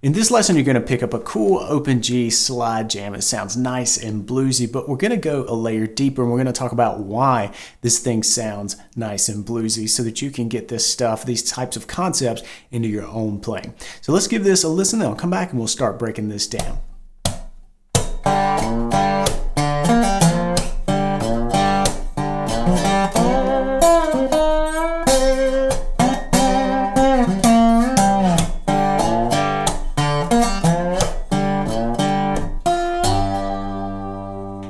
In this lesson, you're going to pick up a cool open G slide jam. It sounds nice and bluesy, but we're going to go a layer deeper and we're going to talk about why this thing sounds nice and bluesy so that you can get this stuff, these types of concepts into your own playing. So let's give this a listen, then I'll come back and we'll start breaking this down.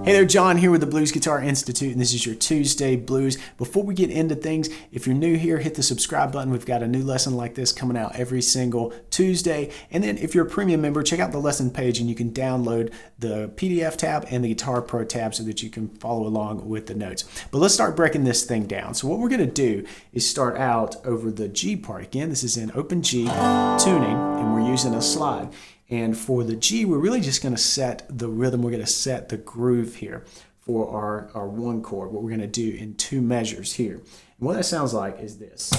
Hey there, John here with the Blues Guitar Institute, and this is your Tuesday Blues. Before we get into things, if you're new here, hit the subscribe button. We've got a new lesson like this coming out every single Tuesday. And then if you're a premium member, check out the lesson page and you can download the PDF tab and the Guitar Pro tab so that you can follow along with the notes. But let's start breaking this thing down. So what we're going to do is start out over the G part. Again, this is in open G tuning, and we're using a slide. And for the G, we're really just going to set the rhythm. We're going to set the groove here for our one chord, what we're going to do in two measures here. And what that sounds like is this.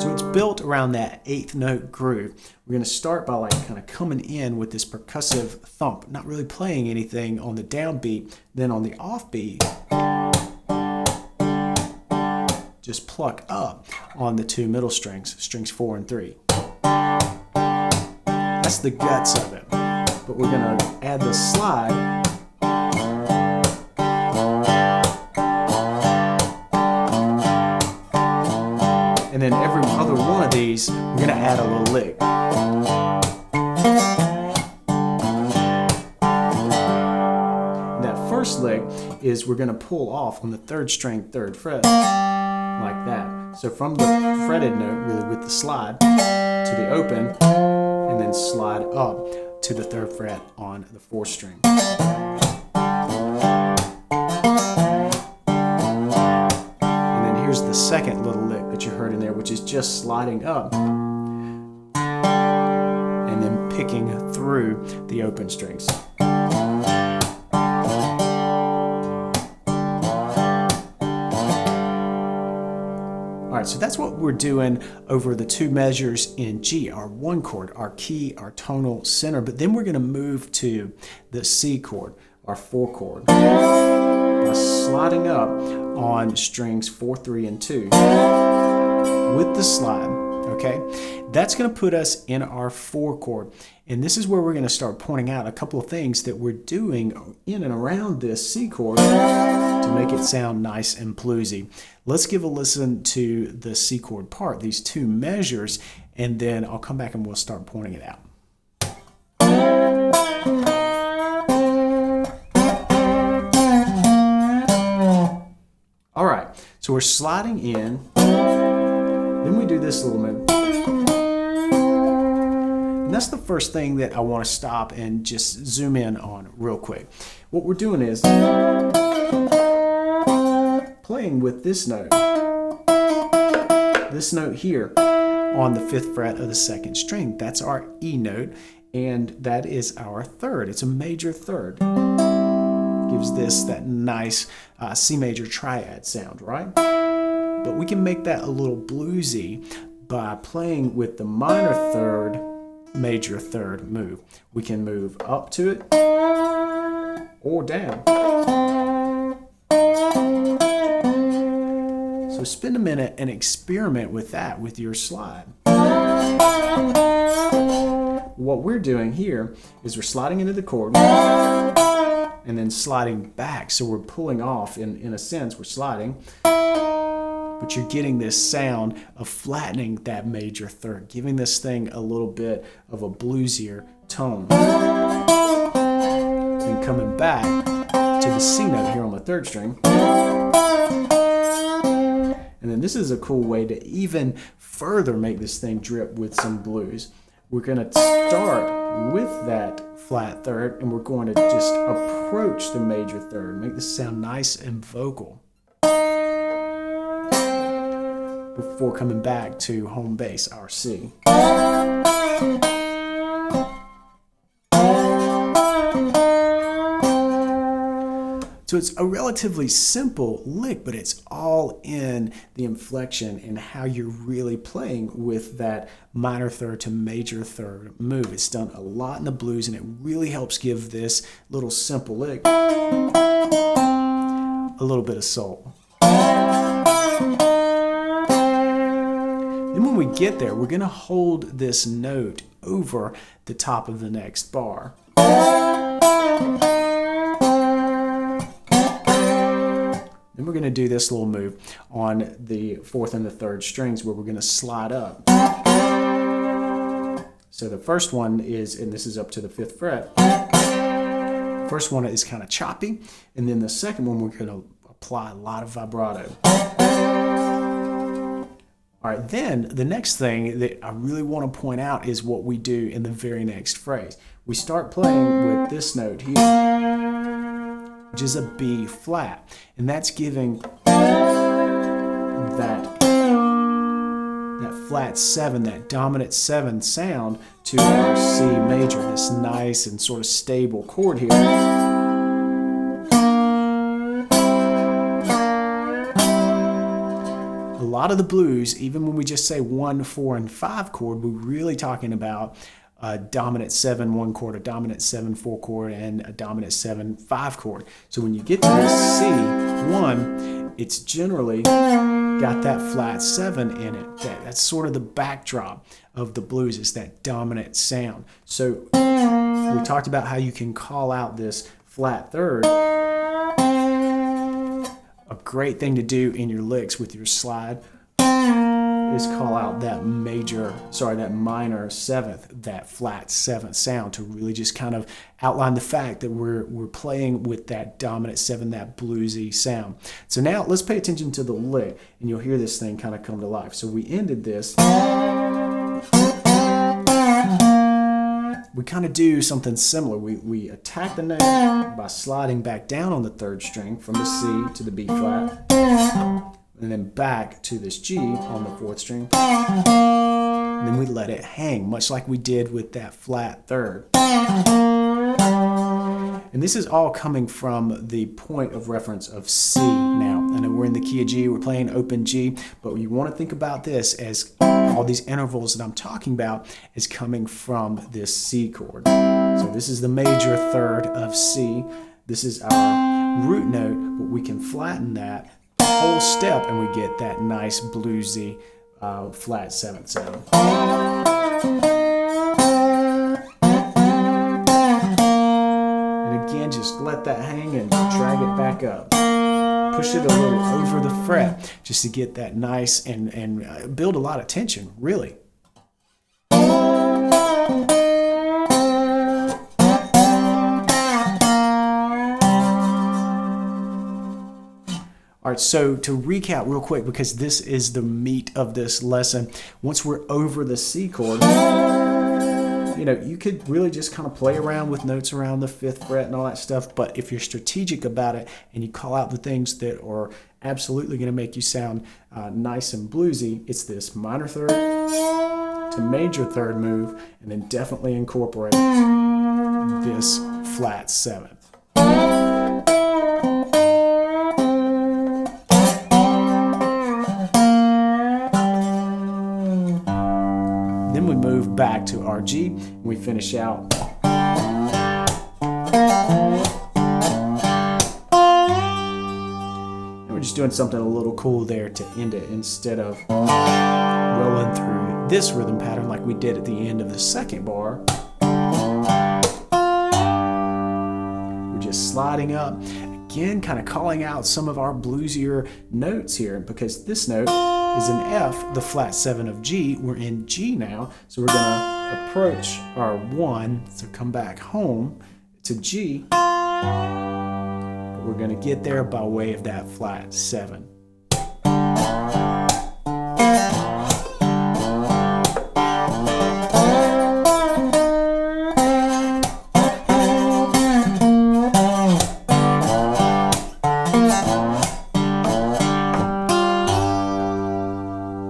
So it's built around that eighth note groove. We're going to start by kind of coming in with this percussive thump, not really playing anything on the downbeat. Then on the offbeat, just pluck up on the two middle strings, strings 4 and 3. That's the guts of it. But we're going to add the slide. And then every other one of these, we're going to add a little lick. And that first lick is we're going to pull off on the third string, 3rd fret. Like that. So from the fretted note, really with the slide, to the open, and then slide up to the 3rd fret on the 4th string. And then here's the second little lick that you heard in there, which is just sliding up and then picking through the open strings. Alright, so that's what we're doing over the two measures in G, our one chord, our key, our tonal center, but then we're going to move to the C chord, our 4 chord, by sliding up on strings 4, 3, and 2 with the slide, okay? That's going to put us in our 4 chord, and this is where we're going to start pointing out a couple of things that we're doing in and around this C chord to make it sound nice and bluesy. Let's give a listen to the C chord part, these two measures, and then I'll come back and we'll start pointing it out. All right, so we're sliding in, then we do this little move. And that's the first thing that I want to stop and just zoom in on real quick. What we're doing is playing with this note here on the 5th fret of the 2nd string. That's our E note, and that is our 3rd. It's a major 3rd. Gives this that nice C major triad sound, right? But we can make that a little bluesy by playing with the minor 3rd, major 3rd move. We can move up to it or down. So spend a minute and experiment with that with your slide. What we're doing here is we're sliding into the chord and then sliding back. So we're pulling off, in a sense, we're sliding, but you're getting this sound of flattening that major 3rd, giving this thing a little bit of a bluesier tone. Then coming back to the C note here on the 3rd string. And then this is a cool way to even further make this thing drip with some blues. We're going to start with that flat 3rd, and we're going to just approach the major 3rd, make this sound nice and vocal before coming back to home base, our C. So it's a relatively simple lick, but it's all in the inflection and how you're really playing with that minor third to major third move. It's done a lot in the blues, and it really helps give this little simple lick a little bit of soul. Then when we get there, we're going to hold this note over the top of the next bar. Then we're going to do this little move on the fourth and the third strings where we're going to slide up. So the first one is, and this is up to the 5th fret. The first one is kind of choppy, and then the second one we're going to apply a lot of vibrato. All right, then the next thing that I really want to point out is what we do in the very next phrase. We start playing with this note here, which is a B flat, and that's giving that flat 7, that dominant 7 sound to our C major, this nice and sort of stable chord here. A lot of the blues, even when we just say 1, 4, and 5 chord, we're really talking about a dominant 7 1 chord, a dominant 7 4 chord, and a dominant 7 5 chord. So when you get to this C1, it's generally got that flat 7 in it. That's sort of the backdrop of the blues, is that dominant sound. So we talked about how you can call out this flat third. A great thing to do in your licks with your slide is call out that minor 7th, that flat 7th sound, to really just kind of outline the fact that we're playing with that dominant 7, that bluesy sound. So now let's pay attention to the lick, and you'll hear this thing kind of come to life. So we ended this. We kind of do something similar. We attack the note by sliding back down on the 3rd string from the C to the B flat, and then back to this G on the 4th string. And then we let it hang, much like we did with that flat 3rd. And this is all coming from the point of reference of C now. I know we're in the key of G, we're playing open G, but you want to think about this as all these intervals that I'm talking about is coming from this C chord. So this is the major third of C. This is our root note, but we can flatten that whole step and we get that nice bluesy flat 7th sound. Again, just let that hang and drag it back up. Push it a little over the fret just to get that nice and build a lot of tension, really. All right, so to recap real quick, because this is the meat of this lesson, once we're over the C chord, you could really just kind of play around with notes around the 5th fret and all that stuff, but if you're strategic about it and you call out the things that are absolutely going to make you sound nice and bluesy, it's this minor third to major third move, and then definitely incorporate this flat 7th. Then we move back to our G, and we finish out. And we're just doing something a little cool there to end it, instead of rolling through this rhythm pattern like we did at the end of the 2nd bar. We're just sliding up. Again, kind of calling out some of our bluesier notes here, because this note is an F, the flat 7 of G. We're in G now, so we're going to approach our 1, so come back home to G, but we're going to get there by way of that flat 7.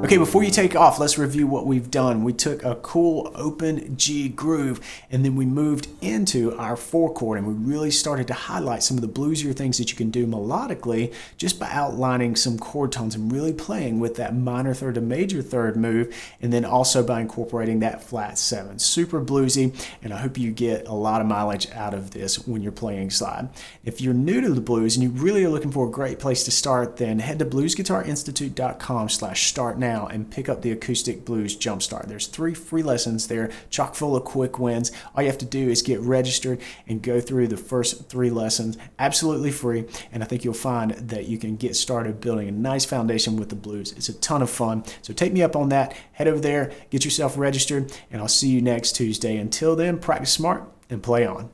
Okay, before you take off, let's review what we've done. We took a cool open G groove and then we moved into our 4 chord and we really started to highlight some of the bluesier things that you can do melodically just by outlining some chord tones and really playing with that minor third to major third move, and then also by incorporating that flat 7. Super bluesy, and I hope you get a lot of mileage out of this when you're playing slide. If you're new to the blues and you really are looking for a great place to start, then head to bluesguitarinstitute.com/start now and pick up the Acoustic Blues Jumpstart. There's 3 free lessons there, chock full of quick wins. All you have to do is get registered and go through the first 3 lessons absolutely free, and I think you'll find that you can get started building a nice foundation with the blues. It's a ton of fun, so take me up on that. Head over there, get yourself registered, and I'll see you next Tuesday. Until then, practice smart and play on.